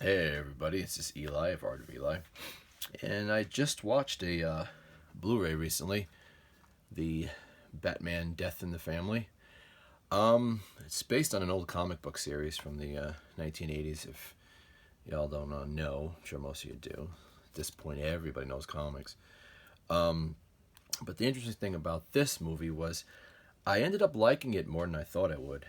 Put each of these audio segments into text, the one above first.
Hey everybody, it's just Eli of Art of Eli, and I just watched a Blu-ray recently, the Batman Death in the Family. It's based on an old comic book series from the 1980s. If y'all don't know, I'm sure most of you do. At this point, everybody knows comics. But the interesting thing about this movie was I ended up liking it more than I thought I would.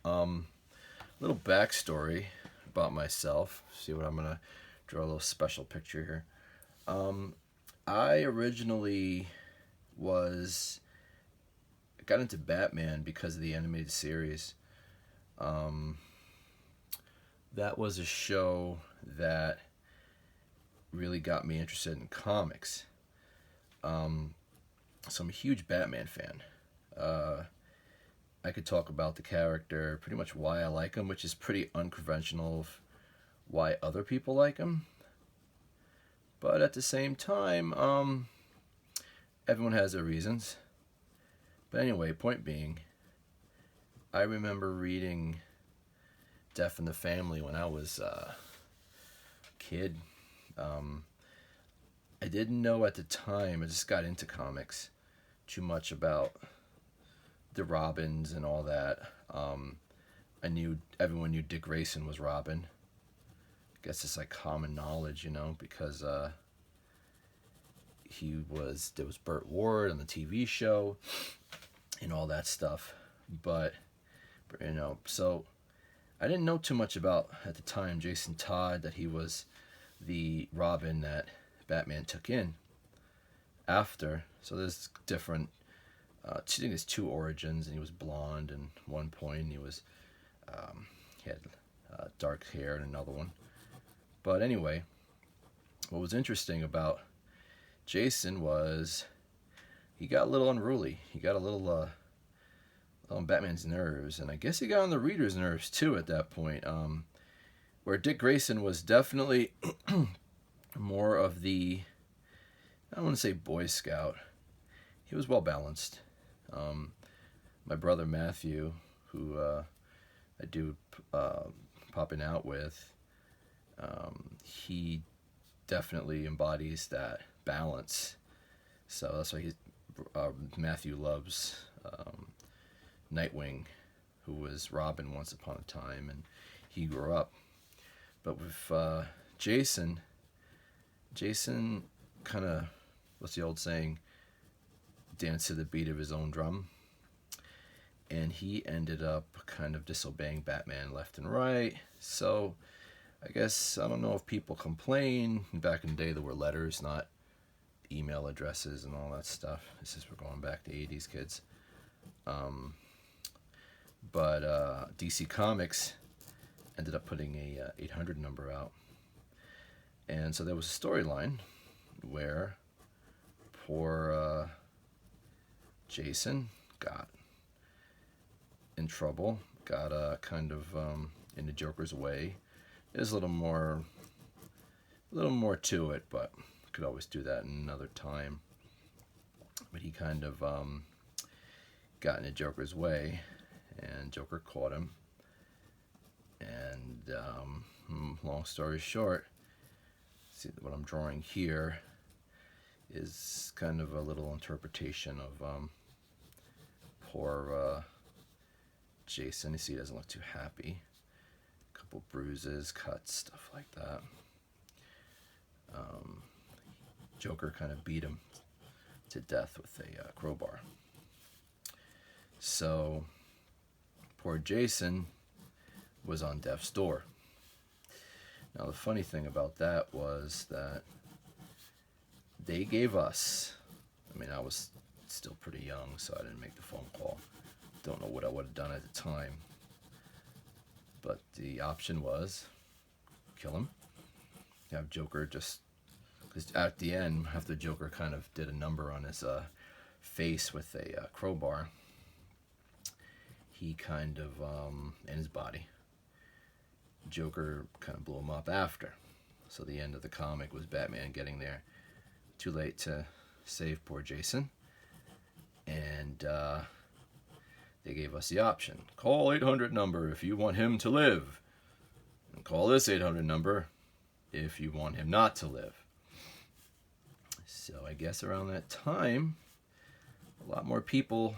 Little backstory about myself. See what I'm gonna draw a little special picture here. I originally was got into Batman because of the animated series. That was a show that really got me interested in comics. So I'm a huge Batman fan. I could talk about the character, pretty much why I like him, which is pretty unconventional of why other people like him. But at the same time, everyone has their reasons. But anyway, point being, I remember reading Death in the Family when I was a kid. I didn't know at the time, I just got into comics too much about the Robins and all that. Everyone knew Dick Grayson was Robin. I guess it's like common knowledge, because there was Burt Ward on the TV show and all that stuff. But so I didn't know too much about at the time Jason Todd, that he was the Robin that Batman took in after. So there's different. I think there's two origins, and he was blonde in one point, and he had dark hair in another one. But anyway, what was interesting about Jason was he got a little unruly. He got a little on Batman's nerves, and I guess he got on the reader's nerves too at that point. Where Dick Grayson was definitely more of the, I don't want to say Boy Scout. He was well balanced. My brother Matthew, who I do popping out with, he definitely embodies that balance. So that's why Matthew loves Nightwing, who was Robin once upon a time, and he grew up. But with Jason kind of, what's the old saying? Dance to the beat of his own drum. And he ended up kind of disobeying Batman left and right. So I guess, I don't know if people complain. Back in the day, there were letters, not email addresses and all that stuff. This is, we're going back to 80s, kids. But DC Comics ended up putting a 800 number out. And so there was a storyline where poor Jason got in trouble, got kind of in the Joker's way. There's a little more to it, but could always do that in another time. But he kind of got in the Joker's way, and Joker caught him. And long story short, see what I'm drawing here is kind of a little interpretation of poor Jason. You see, he doesn't look too happy. A couple bruises, cuts, stuff like that. Joker kind of beat him to death with a crowbar. So poor Jason was on death's door. Now the funny thing about that was that they gave us, I was still pretty young, so I didn't make the phone call. Don't know what I would have done at the time. But the option was kill him. Have Joker just, because at the end, after Joker kind of did a number on his face with a crowbar, he kind of, in his body, Joker kind of blew him up after. So the end of the comic was Batman getting there too late to save poor Jason. And they gave us the option. Call 800 number if you want him to live. And call this 800 number if you want him not to live. So I guess around that time, a lot more people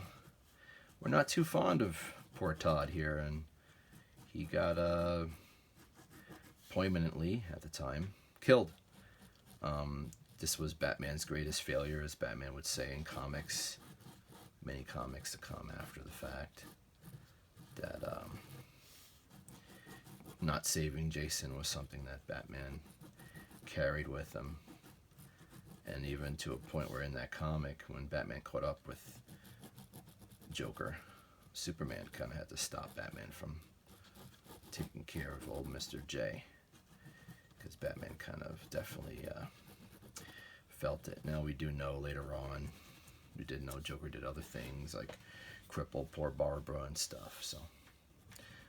were not too fond of poor Todd here, and he got prominently at the time killed. This was Batman's greatest failure, as Batman would say in comics, many comics to come after the fact, that not saving Jason was something that Batman carried with him. And even to a point where in that comic, when Batman caught up with Joker, Superman kind of had to stop Batman from taking care of old Mr. J, because Batman kind of definitely felt it. Now we do know later on, we did know Joker did other things like cripple poor Barbara and stuff.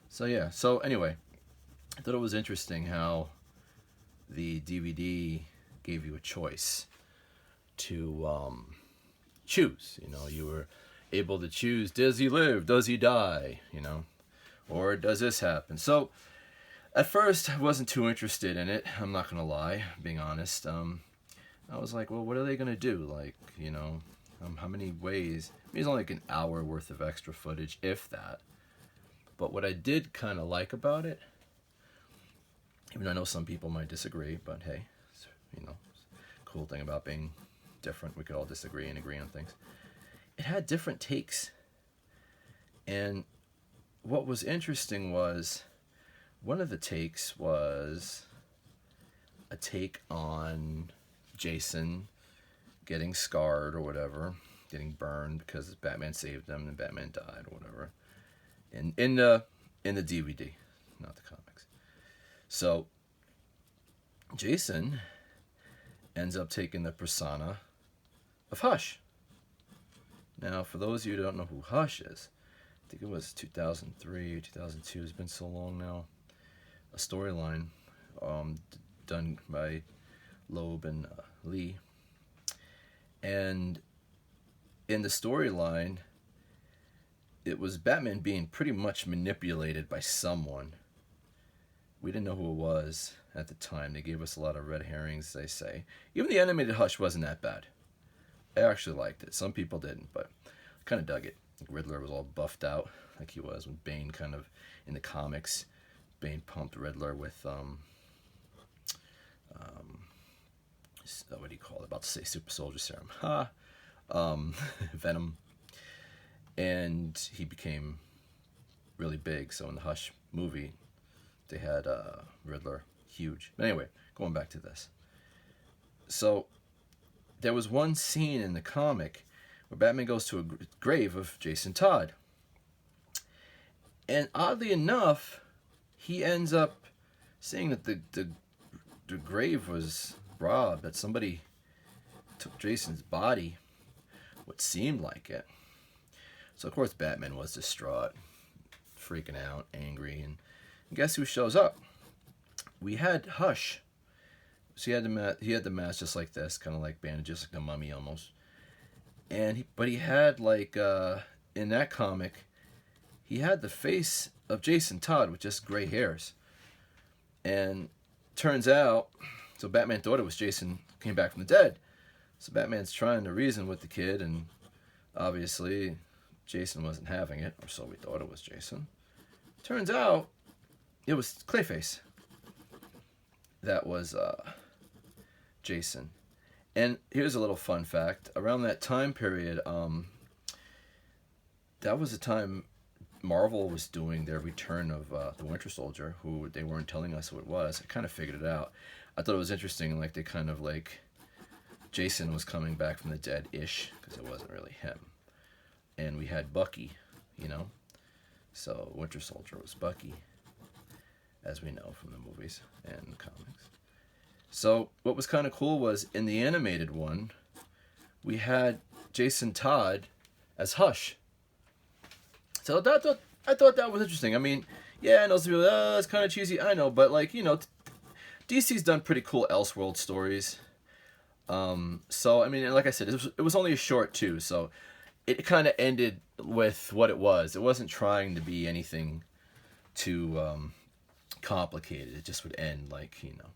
So yeah. So anyway, I thought it was interesting how the DVD gave you a choice to choose. You know, you were able to choose, does he live, does he die, you know, or does this happen? So at first I wasn't too interested in it, I'm not gonna lie, being honest. I was like, well, what are they gonna do? Like, you know, how many ways? I mean, it's only like an hour worth of extra footage, if that. But what I did kind of like about it, even though I know some people might disagree, but hey, you know, cool thing about being different, we could all disagree and agree on things. It had different takes. And what was interesting was, one of the takes was a take on Jason getting scarred or whatever, getting burned because Batman saved them and Batman died or whatever. In the DVD, not the comics. So Jason ends up taking the persona of Hush. Now, for those of you who don't know who Hush is, I think it was 2003 or 2002, it's been so long now, a storyline done by Loeb and Lee. And in the storyline, it was Batman being pretty much manipulated by someone. We didn't know who it was at the time. They gave us a lot of red herrings, they say. Even the animated Hush wasn't that bad. I actually liked it. Some people didn't, but I kind of dug it. Riddler was all buffed out like he was when Bane kind of, in the comics, Bane pumped Riddler with, what do you call it? About to say super soldier serum. Venom. And he became really big. So in the Hush movie, they had Riddler huge. But anyway, going back to this. So there was one scene in the comic where Batman goes to a grave of Jason Todd. And oddly enough, he ends up saying that the grave was robbed, that somebody took Jason's body, what seemed like it. So of course Batman was distraught, freaking out, angry, and guess who shows up? We had Hush. So he had the mask just like this, kind of like bandages, like the Mummy almost. And he had like in that comic, he had the face of Jason Todd with just gray hairs. And turns out, so Batman thought it was Jason came back from the dead. So Batman's trying to reason with the kid, and obviously Jason wasn't having it, or so we thought it was Jason. Turns out it was Clayface. That was Jason. And here's a little fun fact. Around that time period, that was the time Marvel was doing their return of the Winter Soldier, who they weren't telling us who it was. I kind of figured it out. I thought it was interesting, like they kind of like, Jason was coming back from the dead-ish, because it wasn't really him. And we had Bucky, you know? So Winter Soldier was Bucky, as we know from the movies and the comics. So what was kind of cool was, in the animated one, we had Jason Todd as Hush. So I thought that was interesting. I mean, yeah, I know some people, it's kind of cheesy. I know, but like, you know, DC's done pretty cool Elseworld stories. So, I mean, like I said, it was only a short too, so it kind of ended with what it was. It wasn't trying to be anything too complicated. It just would end like, you know.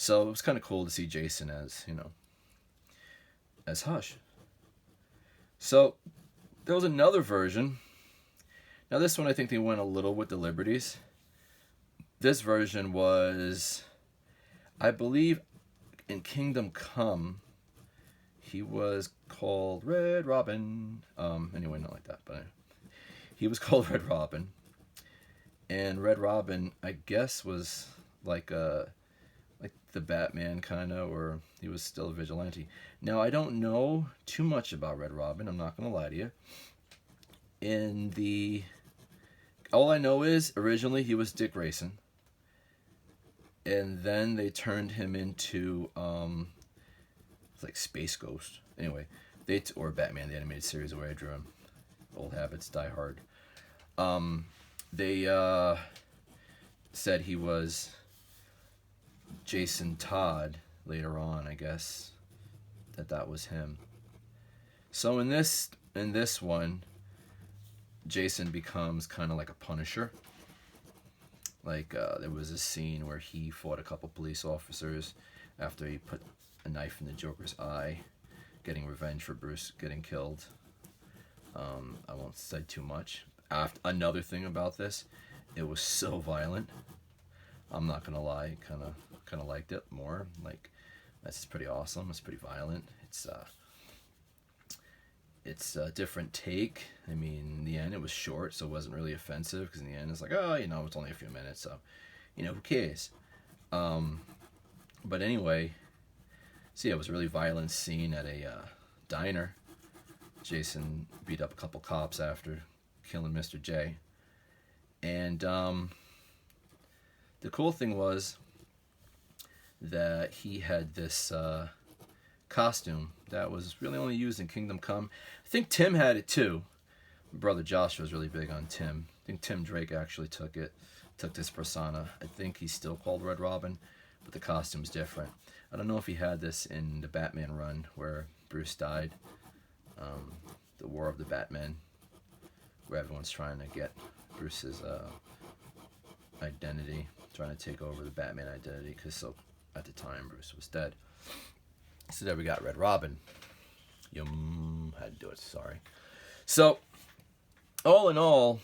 So it was kind of cool to see Jason as, as Hush. So there was another version. Now this one I think they went a little with the liberties. This version was, I believe, in Kingdom Come, he was called Red Robin. Anyway, not like that, but he was called Red Robin. And Red Robin, I guess, was like the Batman kind of, or he was still a vigilante. Now, I don't know too much about Red Robin. I'm not going to lie to you. All I know is originally he was Dick Grayson. And then they turned him into like Space Ghost. Anyway, or Batman the Animated Series, where I drew him. Old habits die hard. They said he was Jason Todd later on, I guess, that was him. So in this one, Jason becomes kind of like a Punisher. Like there was a scene where he fought a couple police officers after he put a knife in the Joker's eye, getting revenge for Bruce getting killed. I won't say too much. Another thing about this, it was so violent. I'm not gonna lie, kind of liked it more. Like, that's pretty awesome. It's pretty violent. It's a different take. I mean, in the end, it was short, so it wasn't really offensive. Because in the end, it's like, oh, it's only a few minutes, so who cares? But anyway, see, it was a really violent scene at a diner. Jason beat up a couple cops after killing Mr. J. And the cool thing was that he had this costume that was really only used in Kingdom Come. I think Tim had it too. My brother Joshua was really big on Tim. I think Tim Drake actually took this persona. I think he's still called Red Robin, but the costume's different. I don't know if he had this in the Batman run where Bruce died. The War of the Batman, where everyone's trying to get Bruce's identity, trying to take over the Batman identity, because at the time Bruce was dead. So there we got Red Robin. Had to do it, sorry. So, all in all,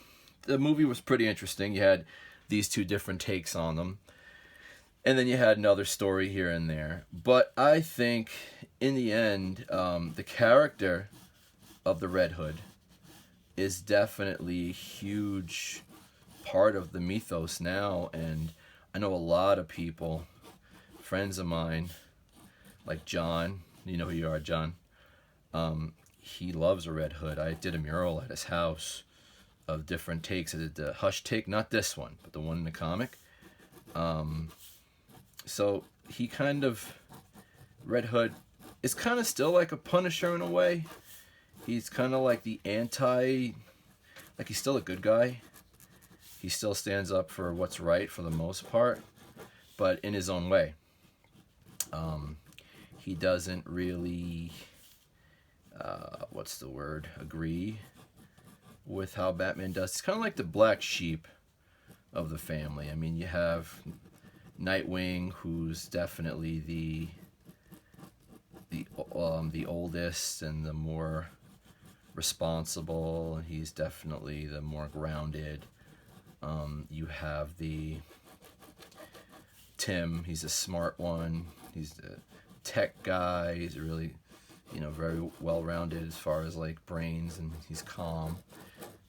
the movie was pretty interesting. You had these two different takes on them. And then you had another story here and there. But I think, in the end, the character of the Red Hood is definitely a huge part of the mythos now. And I know a lot of people, friends of mine, like John, you know who you are, John. He loves a Red Hood. I did a mural at his house of different takes. I did the Hush take, not this one, but the one in the comic. So he Red Hood is kind of still like a Punisher in a way. He's kind of like the like he's still a good guy. He still stands up for what's right for the most part, but in his own way. He doesn't really, agree with how Batman does. It's kind of like the black sheep of the family. I mean, you have Nightwing, who's definitely the oldest and the more responsible. He's definitely the more grounded. You have the Tim. He's a smart one. He's the tech guy. He's really, very well-rounded as far as like brains, and he's calm.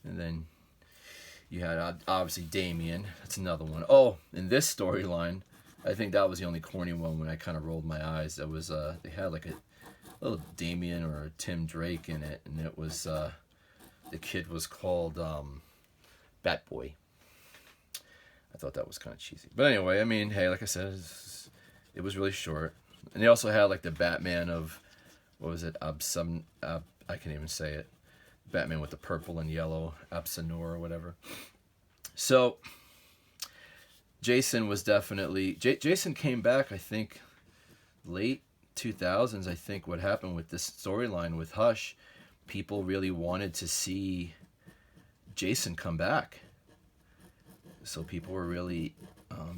And then you had obviously Damian. That's another one. Oh, in this storyline, I think that was the only corny one when I kind of rolled my eyes. That was they had like a little Damian or Tim Drake in it, and it was the kid was called Batboy. I thought that was kind of cheesy, but anyway, I mean, hey, like I said, it was really short. And they also had like the Batman of, what was it, I can't even say it. Batman with the purple and yellow, Absanor or whatever. So Jason was definitely Jason came back, I think, late 2000s. I think what happened with this storyline with Hush, people really wanted to see Jason come back. So people were really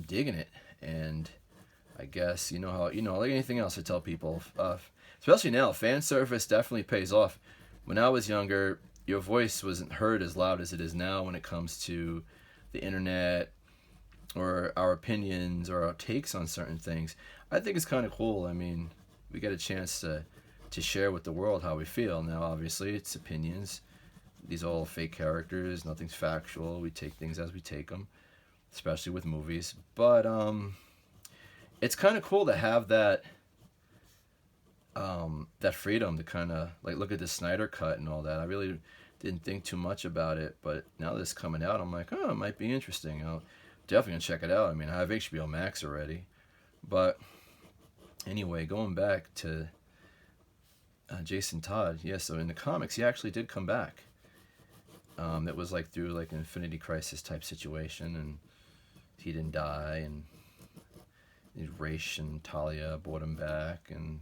digging it, and I guess you know how like anything else I tell people, especially now, fan service definitely pays off. When I was younger, your voice wasn't heard as loud as it is now when it comes to the internet or our opinions or our takes on certain things. I think it's kind of cool. I mean, we get a chance to share with the world how we feel. Now, obviously, it's opinions. These are all fake characters. Nothing's factual. We take things as we take them, especially with movies. But it's kind of cool to have that freedom to kind of like look at the Snyder cut and all that. I really didn't think too much about it, but now that it's coming out, I'm like, oh, it might be interesting. I'll definitely gonna check it out. I mean, I have HBO Max already, but anyway, going back to Jason Todd, yeah. So in the comics, he actually did come back. It was like through like an Infinity Crisis type situation, and he didn't die, and Raish and Talia brought him back, and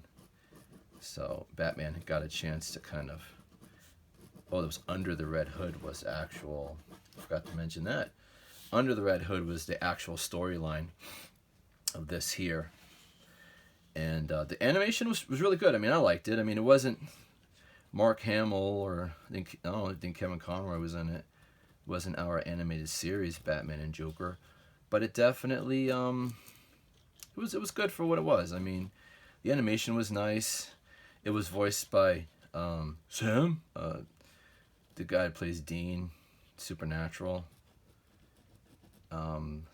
so Batman got a chance to kind of. Oh, it was Under the Red Hood was actual. I forgot to mention that. Under the Red Hood was the actual storyline of this here. And the animation was really good. I mean, I liked it. I mean, it wasn't Mark Hamill or I think Kevin Conroy was in it. It wasn't our animated series Batman and Joker, but it definitely it was good for what it was. I mean, the animation was nice. It was voiced by Sam, the guy that plays Dean, Supernatural.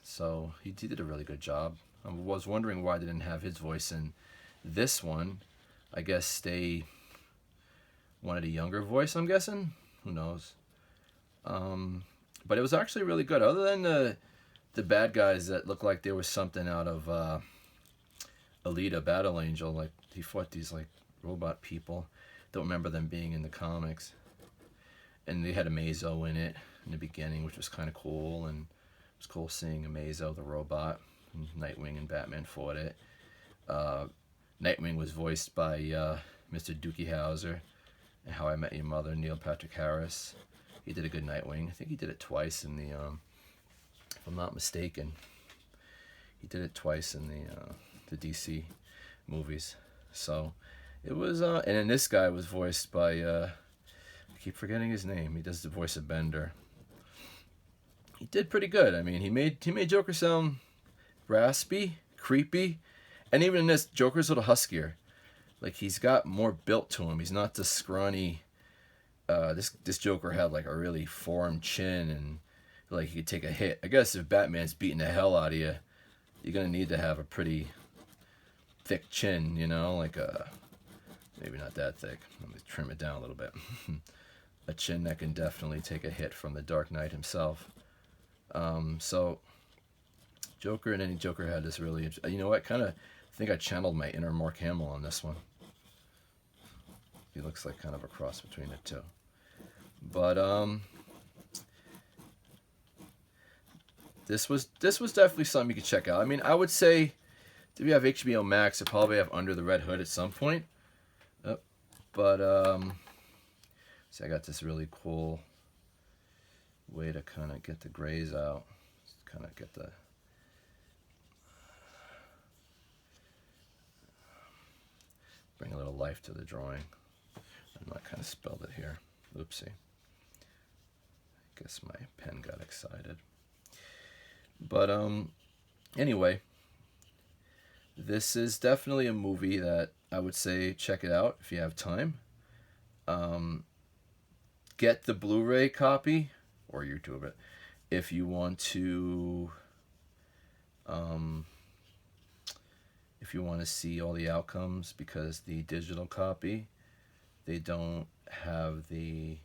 So he did a really good job. I was wondering why they didn't have his voice in this one. I guess they wanted a younger voice, I'm guessing. Who knows? But it was actually really good. Other than the bad guys that looked like there was something out of Alita Battle Angel. Like, he fought these, like, robot people. Don't remember them being in the comics. And they had Amazo in it in the beginning, which was kind of cool. And it was cool seeing Amazo, the robot. And Nightwing and Batman fought it. Nightwing was voiced by Mr. Dookie Howser. And How I Met Your Mother, Neil Patrick Harris. He did a good Nightwing. I think he did it twice in the, if I'm not mistaken, he did it twice in the DC movies. So it was, and then this guy was voiced by, I keep forgetting his name. He does the voice of Bender. He did pretty good. I mean, he made Joker sound raspy, creepy, and even in this, Joker's a little huskier. Like, he's got more built to him. He's not the scrawny. This Joker had like a really formed chin, and like he could take a hit. I guess if Batman's beating the hell out of you, you're gonna need to have a pretty thick chin, you know, like maybe not that thick. Let me trim it down a little bit. A chin that can definitely take a hit from the Dark Knight himself. So Joker and any Joker had this really, you know what, kind of think I channeled my inner Mark Hamill on this one. He looks like kind of a cross between the two. But this was definitely something you could check out. I mean, I would say if you have HBO Max, you probably have Under the Red Hood at some point. But see, I got this really cool way to kind of get the grays out. Kind of get the bring a little life to the drawing. I kind of spelled it here. Oopsie. I guess my pen got excited. But anyway, this is definitely a movie that I would say check it out if you have time. Get the Blu-ray copy or YouTube it if you want to. If you want to see all the outcomes, because the digital copy, they don't have the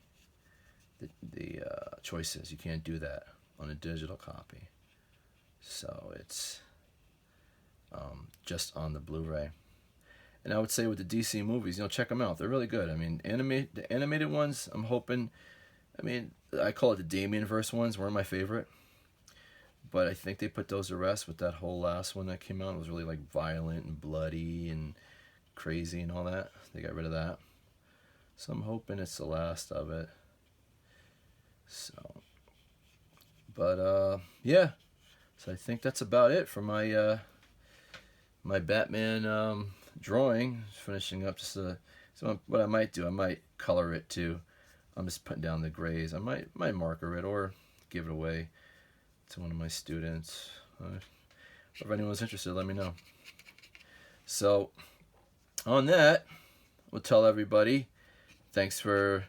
choices. You can't do that on a digital copy. So it's just on the Blu-ray. And I would say with the DC movies, check them out. They're really good. I mean, the animated ones, I'm hoping, I call it the Damien-verse ones, were my favorite. But I think they put those to rest with that whole last one that came out. It was really like violent and bloody and crazy and all that. They got rid of that. So I'm hoping it's the last of it. So, but yeah. So I think that's about it for my my Batman drawing. Finishing up just so what I might do, I might color it too. I'm just putting down the grays. I might marker it or give it away to one of my students. If anyone's interested, let me know. So on that, we'll tell everybody, thanks for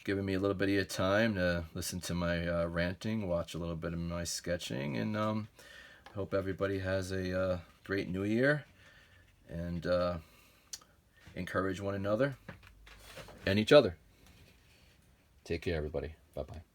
giving me a little bit of your time to listen to my ranting, watch a little bit of my sketching, and hope everybody has a great new year, and encourage one another and each other. Take care, everybody. Bye-bye.